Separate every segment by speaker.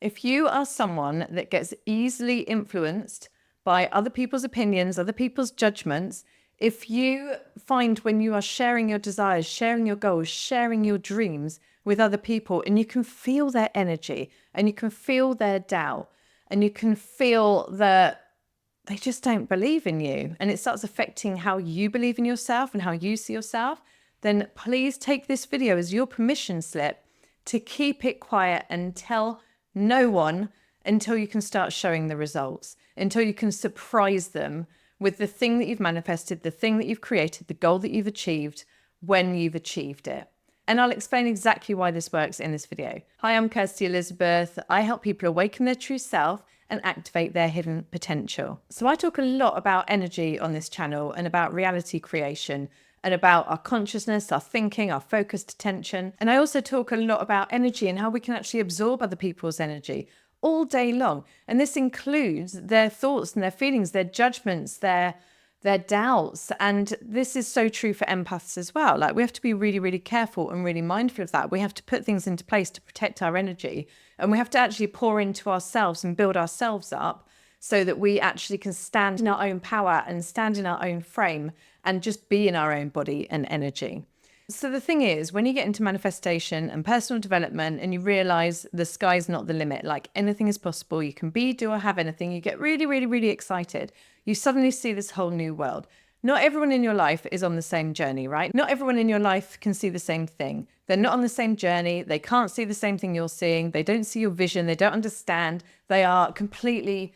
Speaker 1: If you are someone that gets easily influenced by other people's opinions, other people's judgments, if you find when you are sharing your desires, sharing your goals, sharing your dreams with other people, and you can feel their energy and you can feel their doubt and you can feel that they just don't believe in you, and it starts affecting how you believe in yourself and how you see yourself, then please take this video as your permission slip to keep it quiet and tell no one until you can start showing the results, until you can surprise them with the thing that you've manifested, the thing that you've created, the goal that you've achieved when you've achieved it. And I'll explain exactly why this works in this video. Hi, I'm Kirsty Elizabeth. I help people awaken their true self and activate their hidden potential. So I talk a lot about energy on this channel and about reality creation and about our consciousness, our thinking, our focused attention. And I also talk a lot about energy and how we can actually absorb other people's energy all day long. And this includes their thoughts and their feelings, their judgments, their doubts. And this is so true for empaths as well. Like, we have to be really, really careful and really mindful of that. We have to put things into place to protect our energy. And we have to actually pour into ourselves and build ourselves up so that we actually can stand in our own power and stand in our own frame and just be in our own body and energy. So the thing is, when you get into manifestation and personal development and you realize the sky's not the limit, like anything is possible, you can be, do, or have anything, you get really, really, really excited. You suddenly see this whole new world. Not everyone in your life is on the same journey, right? Not everyone in your life can see the same thing. They're not on the same journey. They can't see the same thing you're seeing. They don't see your vision. They don't understand. They are completely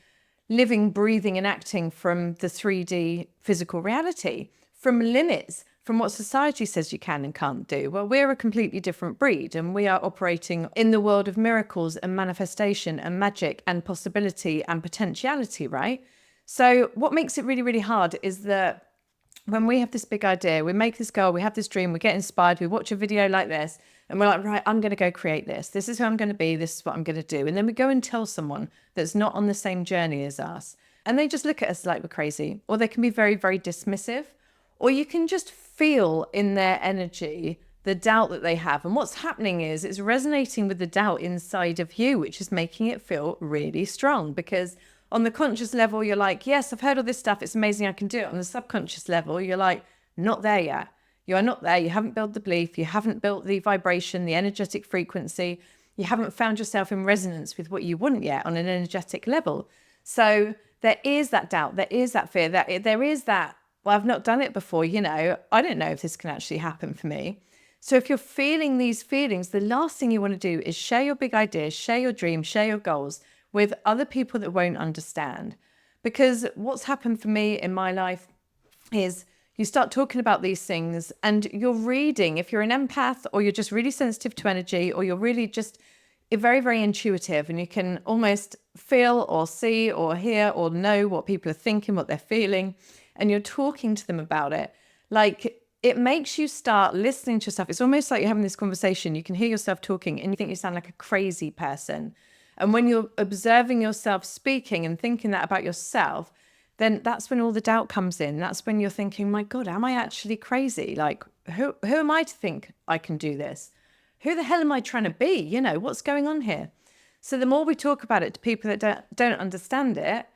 Speaker 1: living, breathing, and acting from the 3D physical reality, from limits, from what society says you can and can't do. Well, we're a completely different breed, and we are operating in the world of miracles and manifestation and magic and possibility and potentiality, right? So what makes it really, really hard is that when we have this big idea, we make this goal, we have this dream, we get inspired, we watch a video like this, and we're like, right, I'm going to go create this. This is who I'm going to be. This is what I'm going to do. And then we go and tell someone that's not on the same journey as us, and they just look at us like we're crazy, or they can be very, very dismissive, or you can just feel in their energy the doubt that they have. And what's happening is it's resonating with the doubt inside of you, which is making it feel really strong, because on the conscious level, you're like, yes, I've heard all this stuff. It's amazing. I can do it. On the subconscious level, you're like, not there yet. You are not there. You haven't built the belief. You haven't built the vibration, the energetic frequency. You haven't found yourself in resonance with what you want yet on an energetic level. So there is that doubt. There is that fear. There is that, well, I've not done it before. I don't know if this can actually happen for me. So if you're feeling these feelings, the last thing you want to do is share your big ideas, share your dreams, share your goals with other people that won't understand. Because what's happened for me in my life is you start talking about these things and you're reading, if you're an empath or you're just really sensitive to energy, or you're really just very, very intuitive, and you can almost feel or see or hear or know what people are thinking, what they're feeling, and you're talking to them about it. Like, it makes you start listening to yourself. It's almost like you're having this conversation. You can hear yourself talking and you think you sound like a crazy person. And when you're observing yourself speaking and thinking that about yourself, then that's when all the doubt comes in. That's when you're thinking, my God, am I actually crazy? Like, who am I to think I can do this? Who the hell am I trying to be? What's going on here? So the more we talk about it to people that don't understand it,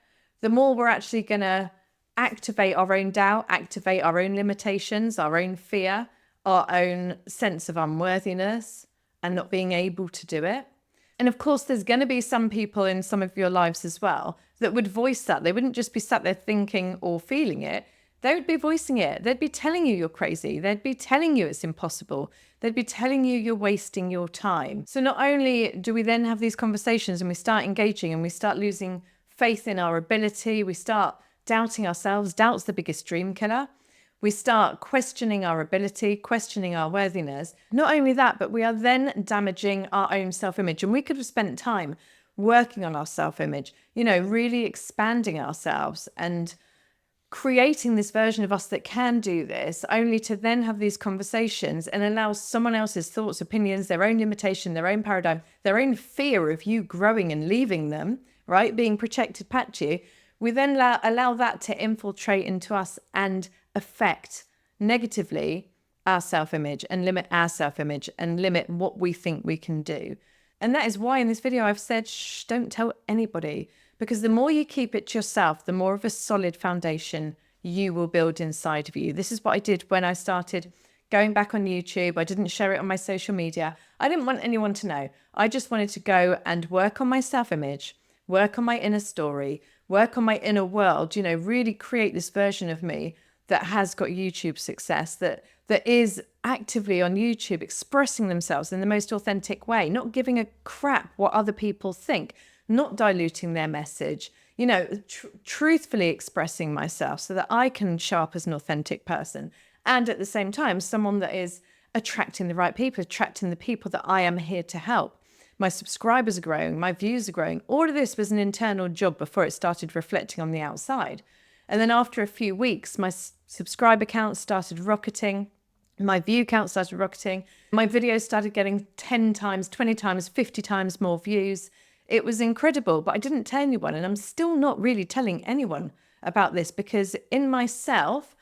Speaker 1: the more we're actually going to activate our own doubt, activate our own limitations, our own fear, our own sense of unworthiness and not being able to do it. And of course, there's going to be some people in some of your lives as well that would voice that. They wouldn't just be sat there thinking or feeling it. They would be voicing it. They'd be telling you you're crazy. They'd be telling you it's impossible. They'd be telling you you're wasting your time. So not only do we then have these conversations and we start engaging and we start losing faith in our ability, we start doubting ourselves. Doubt's the biggest dream killer. We start questioning our ability, questioning our worthiness. Not only that, but we are then damaging our own self-image. And we could have spent time working on our self-image, really expanding ourselves and creating this version of us that can do this, only to then have these conversations and allow someone else's thoughts, opinions, their own limitation, their own paradigm, their own fear of you growing and leaving them, right, being projected at you. We then allow that to infiltrate into us and affect negatively our self-image and limit our self-image and limit what we think we can do. And that is why in this video I've said, shh, don't tell anybody, because the more you keep it to yourself, the more of a solid foundation you will build inside of you. This is what I did when I started going back on YouTube. I didn't share it on my social media. I didn't want anyone to know. I just wanted to go and work on my self-image, work on my inner story, work on my inner world, you know, really create this version of me that has got YouTube success, that is actively on YouTube expressing themselves in the most authentic way, not giving a crap what other people think, not diluting their message, you know, truthfully expressing myself so that I can show up as an authentic person. And at the same time, someone that is attracting the right people, attracting the people that I am here to help. My subscribers are growing, my views are growing. All of this was an internal job before it started reflecting on the outside. And then after a few weeks, my subscriber count started rocketing. My view count started rocketing. My videos started getting 10 times, 20 times, 50 times more views. It was incredible, but I didn't tell anyone. And I'm still not really telling anyone about this because in myself,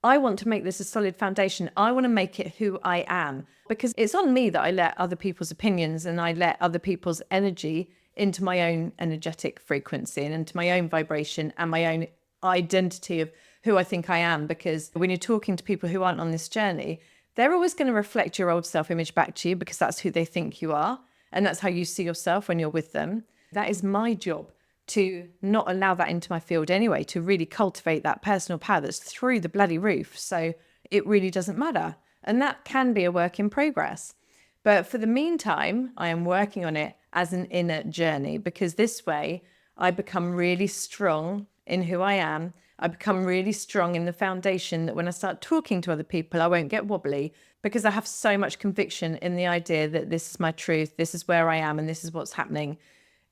Speaker 1: I want to make this a solid foundation. I want to make it who I am because it's on me that I let other people's opinions and I let other people's energy into my own energetic frequency and into my own vibration and my own identity of who I think I am. Because when you're talking to people who aren't on this journey, they're always going to reflect your old self-image back to you because that's who they think you are. And that's how you see yourself when you're with them. That is my job, to not allow that into my field anyway, to really cultivate that personal power that's through the bloody roof. So it really doesn't matter. And that can be a work in progress. But for the meantime, I am working on it as an inner journey because this way I become really strong in who I am. I become really strong in the foundation that when I start talking to other people, I won't get wobbly because I have so much conviction in the idea that this is my truth, this is where I am, and this is what's happening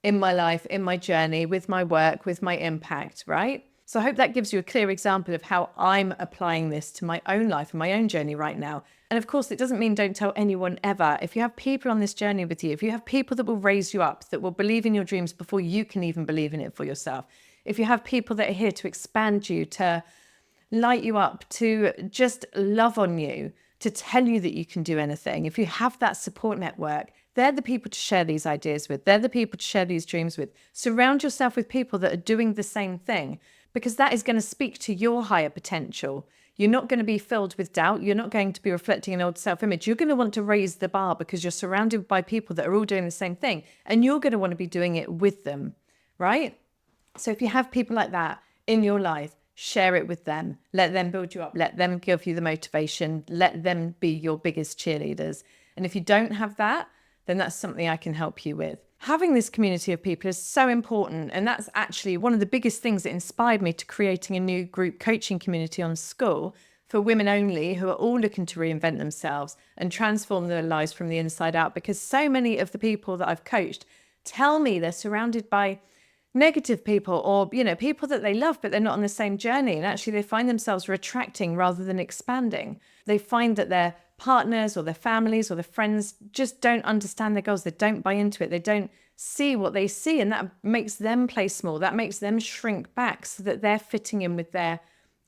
Speaker 1: in my life, in my journey, with my work, with my impact, right? So I hope that gives you a clear example of how I'm applying this to my own life and my own journey right now. And of course, it doesn't mean don't tell anyone ever. If you have people on this journey with you, if you have people that will raise you up, that will believe in your dreams before you can even believe in it for yourself, if you have people that are here to expand you, to light you up, to just love on you, to tell you that you can do anything, if you have that support network, they're the people to share these ideas with. They're the people to share these dreams with. Surround yourself with people that are doing the same thing because that is going to speak to your higher potential. You're not going to be filled with doubt. You're not going to be reflecting an old self-image. You're going to want to raise the bar because you're surrounded by people that are all doing the same thing and you're going to want to be doing it with them, right? So if you have people like that in your life, share it with them. Let them build you up. Let them give you the motivation. Let them be your biggest cheerleaders. And if you don't have that, then that's something I can help you with. Having this community of people is so important. And that's actually one of the biggest things that inspired me to creating a new group coaching community on School for women only who are all looking to reinvent themselves and transform their lives from the inside out. Because so many of the people that I've coached tell me they're surrounded by negative people or, you know, people that they love, but they're not on the same journey. And actually they find themselves retracting rather than expanding. They find that their partners or their families or their friends just don't understand their goals. They don't buy into it. They don't see what they see. And that makes them play small. That makes them shrink back so that they're fitting in with their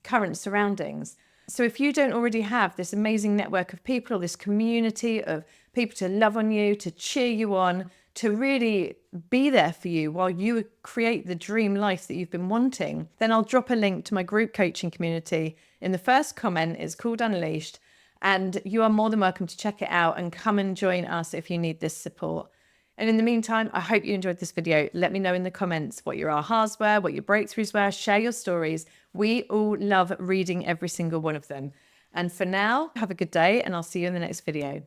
Speaker 1: current surroundings. So if you don't already have this amazing network of people, or this community of people to love on you, to cheer you on, to really be there for you while you create the dream life that you've been wanting, then I'll drop a link to my group coaching community in the first comment. It's called Unleashed. And you are more than welcome to check it out and come and join us if you need this support. And in the meantime, I hope you enjoyed this video. Let me know in the comments what your ahas were, what your breakthroughs were. Share your stories. We all love reading every single one of them. And for now, have a good day and I'll see you in the next video.